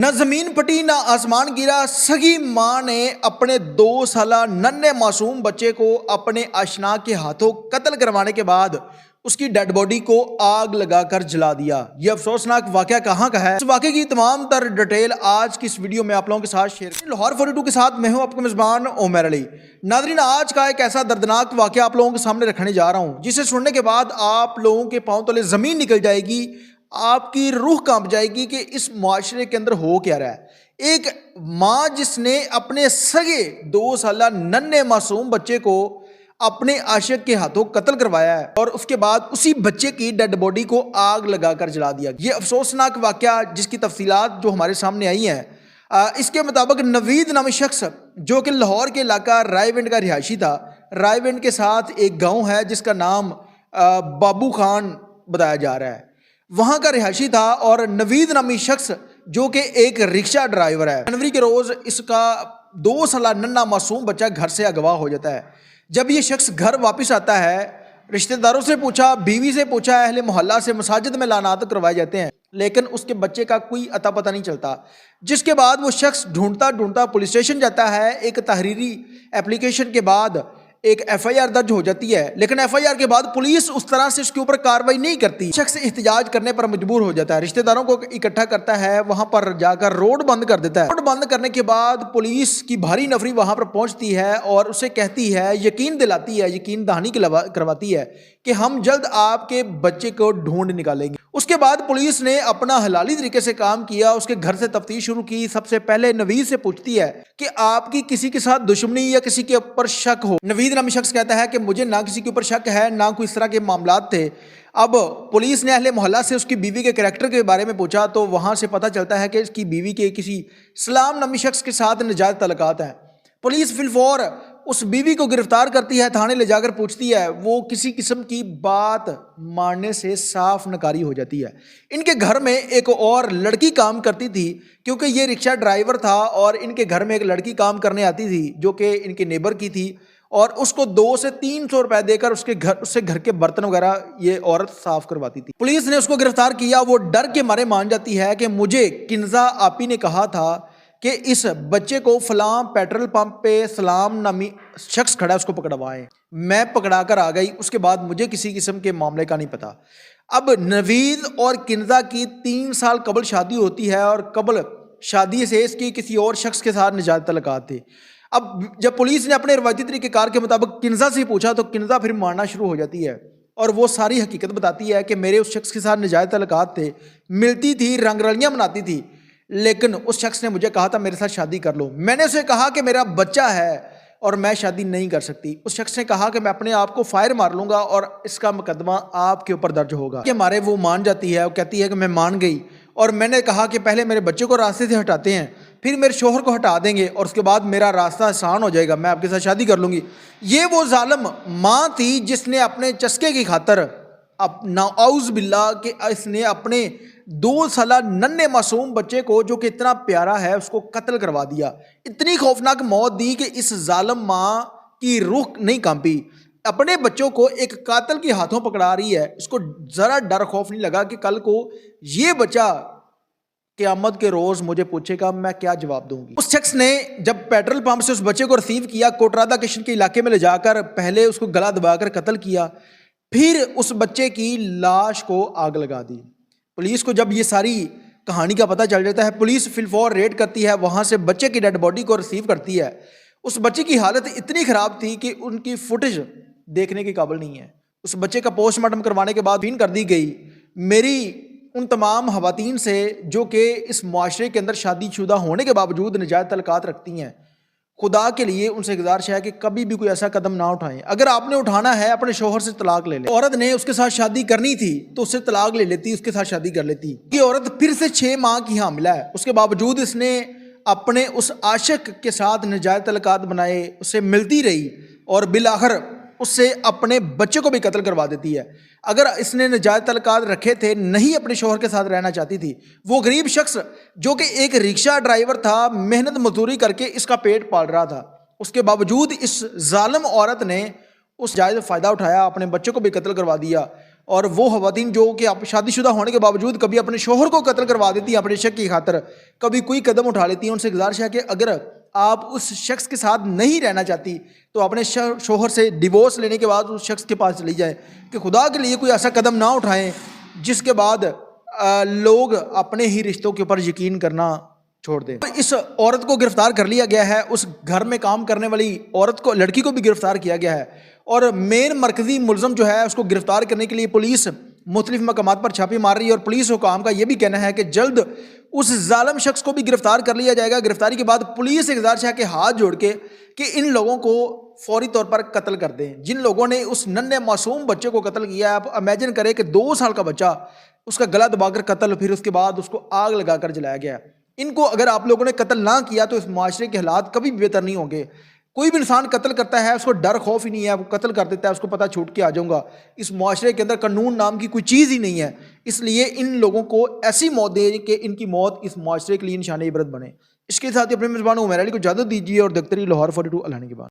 نہ زمین پھٹی نہ آسمان گرا، سگی ماں نے اپنے 2 سالہ ننھے معصوم بچے کو اپنے آشنا کے ہاتھوں قتل کروانے کے بعد اس کی ڈیڈ باڈی کو آگ لگا کر جلا دیا۔ یہ افسوسناک واقعہ کہاں کا ہے؟ اس واقعے کی تمام تر ڈیٹیل آج کی اس ویڈیو میں آپ لوگوں کے ساتھ شیئر کریں۔ لاہور 42 کے ساتھ میں ہوں آپ کا میزبان عمر علی۔ ناظرین، آج کا ایک ایسا دردناک واقعہ آپ لوگوں کے سامنے رکھنے جا رہا ہوں جسے سننے کے بعد آپ لوگوں کے پاؤں تلے زمین نکل جائے گی، آپ کی روح کانپ جائے گی کہ اس معاشرے کے اندر ہو کیا رہا ہے۔ ایک ماں جس نے اپنے سگے 2 سالہ ننھے معصوم بچے کو اپنے عاشق کے ہاتھوں قتل کروایا ہے اور اس کے بعد اسی بچے کی ڈیڈ باڈی کو آگ لگا کر جلا دیا۔ یہ افسوسناک واقعہ جس کی تفصیلات جو ہمارے سامنے آئی ہیں، اس کے مطابق نوید نامی شخص جو کہ لاہور کے علاقہ رائے ونڈ کا رہائشی تھا، رائے ونڈ کے ساتھ ایک گاؤں ہے جس کا نام بابو خان بتایا جا رہا ہے، وہاں کا رہائشی تھا۔ اور نوید نامی شخص جو کہ ایک رکشہ ڈرائیور ہے، جنوری کے روز اس کا 2 سالہ ننھا معصوم بچہ گھر سے اغوا ہو جاتا ہے۔ جب یہ شخص گھر واپس آتا ہے، رشتہ داروں سے پوچھا، بیوی سے پوچھا، اہل محلہ سے، مساجد میں اعلانات کروائے جاتے ہیں، لیکن اس کے بچے کا کوئی اتا پتہ نہیں چلتا۔ جس کے بعد وہ شخص ڈھونڈتا ڈھونڈتا پولیس اسٹیشن جاتا ہے۔ ایک تحریری اپلیکیشن کے بعد ایک ایف آئی آر درج ہو جاتی ہے، لیکن ایف آئی آر کے بعد پولیس اس طرح سے اس کے اوپر کاروائی نہیں کرتی۔ شخص احتجاج کرنے پر مجبور ہو جاتا ہے، رشتہ داروں کو اکٹھا کرتا ہے، وہاں پر جا کر روڈ بند کر دیتا ہے۔ روڈ بند کرنے کے بعد پولیس کی بھاری نفری وہاں پر پہنچتی ہے اور اسے کہتی ہے، یقین دلاتی ہے، یقین دہانی کرواتی ہے کہ ہم جلد آپ کے بچے کو ڈھونڈ نکالیں گے۔ اس کے بعد پولیس نے اپنا حلالی طریقے سے کام کیا، اس کے گھر سے تفتیش شروع کی۔ سب سے پہلے نوید سے پوچھتی ہے کہ آپ کی کسی کے ساتھ دشمنی یا کسی کے اوپر شک ہو۔ نوید نامی شخص کہتا ہے کہ مجھے نہ کسی کے اوپر شک ہے، نہ کوئی اس طرح کے معاملات تھے۔ اب پولیس نے اہل محلہ سے اس کی بیوی کے کریکٹر کے بارے میں پوچھا تو وہاں سے پتہ چلتا ہے کہ اس کی بیوی کے کسی سلام نامی شخص کے ساتھ ناجائز تعلقات ہیں۔ پولیس فی الفور اس بیوی کو گرفتار کرتی ہے، تھانے لے جا کر پوچھتی ہے، وہ کسی قسم کی بات ماننے سے صاف نکاری ہو جاتی ہے۔ ان کے گھر میں ایک اور لڑکی کام کرتی تھی، کیونکہ یہ رکشہ ڈرائیور تھا اور ان کے گھر میں ایک لڑکی کام کرنے آتی تھی جو کہ ان کے نیبر کی تھی، اور اس کو 200 سے 300 روپے دے کر اس سے گھر کے برتن وغیرہ یہ عورت صاف کرواتی تھی۔ پولیس نے اس کو گرفتار کیا۔ وہ ڈر کے مارے مان جاتی ہے کہ مجھے کنزا آپی نے کہا تھا کہ اس بچے کو فلاں پیٹرول پمپ پہ سلام نامی شخص کھڑا ہے، اس کو پکڑوائیں۔ میں پکڑا کر آ گئی، اس کے بعد مجھے کسی قسم کے معاملے کا نہیں پتا۔ اب نوید اور کنزا کی 3 سال قبل شادی ہوتی ہے اور قبل شادی سے اس کی کسی اور شخص کے ساتھ ناجائز تعلقات تھے۔ اب جب پولیس نے اپنے روایتی طریقہ کار کے مطابق کنزا سے پوچھا تو کنزا پھر ماننا شروع ہو جاتی ہے اور وہ ساری حقیقت بتاتی ہے کہ میرے اس شخص کے ساتھ ناجائز تعلقات تھے، ملتی تھی، رنگ رلیاں مناتی تھی، لیکن اس شخص نے مجھے کہا تھا میرے ساتھ شادی کر لو۔ میں نے اسے کہا کہ میرا بچہ ہے اور میں شادی نہیں کر سکتی۔ اس شخص نے کہا کہ میں اپنے آپ کو فائر مار لوں گا اور اس کا مقدمہ آپ کے اوپر درج ہوگا۔ کہ ہمارے وہ مان جاتی ہے، وہ کہتی ہے کہ میں مان گئی، اور میں نے کہا کہ پہلے میرے بچے کو راستے سے ہٹاتے ہیں، پھر میرے شوہر کو ہٹا دیں گے اور اس کے بعد میرا راستہ آسان ہو جائے گا، میں آپ کے ساتھ شادی کر لوں گی۔ یہ وہ ظالم ماں تھی جس نے اپنے چسکے کی خاطر نعوذ باللہ کہ اس نے اپنے 2 سالہ ننھے معصوم بچے کو جو کہ اتنا پیارا ہے اس کو قتل کروا دیا۔ اتنی خوفناک موت دی کہ اس ظالم ماں کی روح نہیں کانپی۔ اپنے بچوں کو ایک قاتل کے ہاتھوں پکڑا رہی ہے، اس کو ذرا ڈر خوف نہیں لگا کہ کل کو یہ بچہ قیامت کے روز مجھے پوچھے گا، میں کیا جواب دوں گی۔ اس شخص نے جب پیٹرول پمپ سے اس بچے کو ریسیو کیا، کوٹرادہ کشن کے علاقے میں لے جا کر پہلے اس کو گلا دبا کر قتل کیا، پھر اس بچے کی لاش کو آگ لگا دی۔ پولیس کو جب یہ ساری کہانی کا پتہ چل جاتا ہے، پولیس فی الفور ریڈ کرتی ہے، وہاں سے بچے کی ڈیڈ باڈی کو ریسیو کرتی ہے۔ اس بچے کی حالت اتنی خراب تھی کہ ان کی فوٹیج دیکھنے کے قابل نہیں ہے۔ اس بچے کا پوسٹ مارٹم کروانے کے بعد بین کر دی گئی۔ میری ان تمام خواتین سے جو کہ اس معاشرے کے اندر شادی شدہ ہونے کے باوجود ناجائز تعلقات رکھتی ہیں، خدا کے لیے ان سے گزارش ہے کہ کبھی بھی کوئی ایسا قدم نہ اٹھائیں۔ اگر آپ نے اٹھانا ہے اپنے شوہر سے طلاق لے لیں۔ عورت نے اس کے ساتھ شادی کرنی تھی تو اس سے طلاق لے لیتی، اس کے ساتھ شادی کر لیتی۔ یہ عورت پھر سے 6 ماہ کی حاملہ ہے، اس کے باوجود اس نے اپنے اس عاشق کے ساتھ ناجائز تعلقات بنائے، اس سے ملتی رہی اور بالآخر اس سے اپنے بچے کو بھی قتل کروا دیتی ہے۔ اگر اس نے ناجائز تعلقات رکھے تھے، نہیں اپنے شوہر کے ساتھ رہنا چاہتی تھی، وہ غریب شخص جو کہ ایک رکشہ ڈرائیور تھا، محنت مزدوری کر کے اس کا پیٹ پال رہا تھا، اس کے باوجود اس ظالم عورت نے اس جائز فائدہ اٹھایا، اپنے بچے کو بھی قتل کروا دیا اور وہ خواتین جو کہ شادی شدہ ہونے کے باوجود کبھی اپنے شوہر کو قتل کروا دیتی ہیں اپنے شک کی خاطر، کبھی کوئی قدم اٹھا لیتی ہیں، ان سے گزارش ہے کہ اگر آپ اس شخص کے ساتھ نہیں رہنا چاہتی تو اپنے شوہر سے ڈیورس لینے کے بعد اس شخص کے پاس چلی جائیں، کہ خدا کے لیے کوئی ایسا قدم نہ اٹھائیں جس کے بعد لوگ اپنے ہی رشتوں کے اوپر یقین کرنا چھوڑ دیں۔ اس عورت کو گرفتار کر لیا گیا ہے، اس گھر میں کام کرنے والی عورت کو، لڑکی کو بھی گرفتار کیا گیا ہے، اور مین مرکزی ملزم جو ہے اس کو گرفتار کرنے کے لیے پولیس مختلف مقامات پر چھاپے مار رہی ہے، اور پولیس حکام کا یہ بھی کہنا ہے کہ جلد اس ظالم شخص کو بھی گرفتار کر لیا جائے گا۔ گرفتاری کے بعد پولیس سے گزارش ہے کہ ہاتھ جوڑ کے کہ ان لوگوں کو فوری طور پر قتل کر دیں، جن لوگوں نے اس ننھے معصوم بچے کو قتل کیا ہے۔ آپ امیجن کریں کہ 2 سال کا بچہ، اس کا گلا دبا کر قتل، پھر اس کے بعد اس کو آگ لگا کر جلایا گیا۔ ان کو اگر آپ لوگوں نے قتل نہ کیا تو اس معاشرے کے حالات کبھی بھی بہتر نہیں ہوں گے۔ کوئی بھی انسان قتل کرتا ہے اس کو ڈر خوف ہی نہیں ہے، وہ قتل کر دیتا ہے، اس کو پتہ چھوٹ کے آ جاؤں گا۔ اس معاشرے کے اندر قانون نام کی کوئی چیز ہی نہیں ہے، اس لیے ان لوگوں کو ایسی موت دیں کہ ان کی موت اس معاشرے کے لیے نشان عبرت بنے۔ اس کے ساتھ ہی اپنے میزبان عمیر علی کو اجازت دیجیے اور دیکھتے رہیے لاہور 42 اللہ نے کی بات۔